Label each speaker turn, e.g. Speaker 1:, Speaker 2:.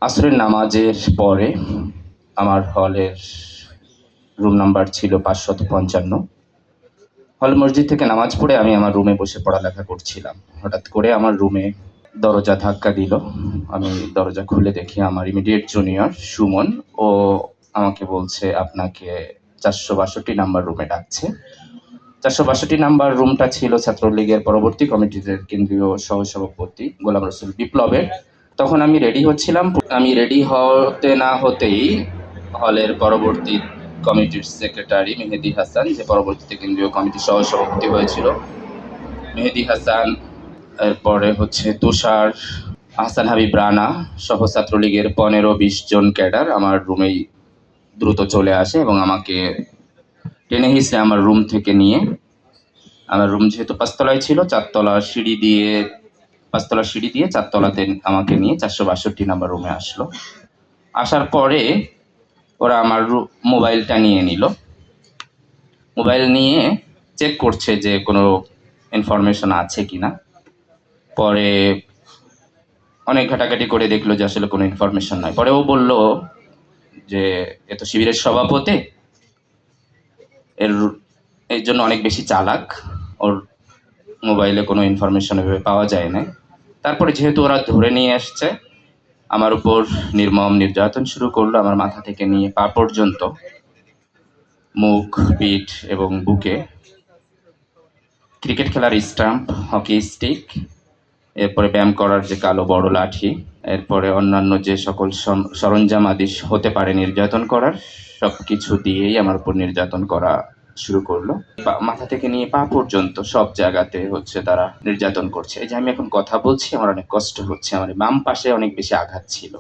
Speaker 1: আসরের নামাজের পরে আমার হলের রুম নাম্বার ছিল 555। হল মসজিদ থেকে নামাজ পড়ে আমি আমার রুমে বসে পড়ালেখা করছিলাম। হঠাৎ করে আমার রুমে দরজা ধাক্কা দিল। আমি দরজা খুলে দেখি আমার ইমিডিয়েট জুনিয়র সুমন। ও আমাকে বলছে, আপনাকে 462 নাম্বার রুমে ডাকছে। 462 নাম্বার রুমটা ছিল ছাত্রলীগের পরবর্তী কমিটির কেন্দ্রীয় সহসভাপতি গোলাম রসুল বিপ্লবের। তখন আমি রেডি হচ্ছিলাম। আমি রেডি হতে না হতেই হলের পরবর্তী কমিটির সেক্রেটারি মেহেদী হাসান, যে পরবর্তীতে কেন্দ্রীয় কমিটির সহসভাপতি হয়েছিল, মেহেদী হাসান, এরপরে হচ্ছে তুষার, আহসান হাবিব রানা সহ ছাত্রলীগের 15-20 জন ক্যাডার আমার রুমেই দ্রুত চলে আসে এবং আমাকে টেনে হিসড়ে আমার রুম থেকে নিয়ে, আমার রুম যেহেতু 5 তলায় ছিল, 4 তলার সিঁড়ি দিয়ে 5 তলার সিঁড়ি দিয়ে 4 তলাতে আমাকে নিয়ে 462 নাম্বার রুমে আসলো। আসার পরে ওরা আমার মোবাইলটা নিয়ে নিল। মোবাইল নিয়ে চেক করছে যে কোনো ইনফরমেশন আছে কিনা। পরে অনেক ঘাটাঘাটি করে দেখলো যে আসলে কোনো ইনফরমেশন নাই। পরে ও বলল যে এ তো শিবিরের সভাপতি, এর জন্য অনেক বেশি চালাক, ওর মোবাইলে কোনো ইনফরমেশন এভাবে পাওয়া যায় না। তারপরে যেহেতু ওরা ধরে নিয়ে আসছে, আমার উপর নির্মম নির্যাতন শুরু করলো। আমার মাথা থেকে নিয়ে পা পর্যন্ত, মুখ, পিঠ এবং বুকে ক্রিকেট খেলার স্টাম্প, হকি স্টিক, এরপরে ব্যায়াম করার যে কালো বড় লাঠি, এরপরে অন্যান্য যে সকল সরঞ্জাম আদি হতে পারে নির্যাতন করার, সব কিছু দিয়েই আমার উপর নির্যাতন করা শুরু করলো। মাথা থেকে নিয়ে পা পর্যন্ত সব জায়গাতে হচ্ছে তারা নির্যাতন করছে। এই যে আমি এখন কথা বলছি, আমার অনেক কষ্ট হচ্ছে। আমার বাম পাশে অনেক বেশি আঘাত ছিল।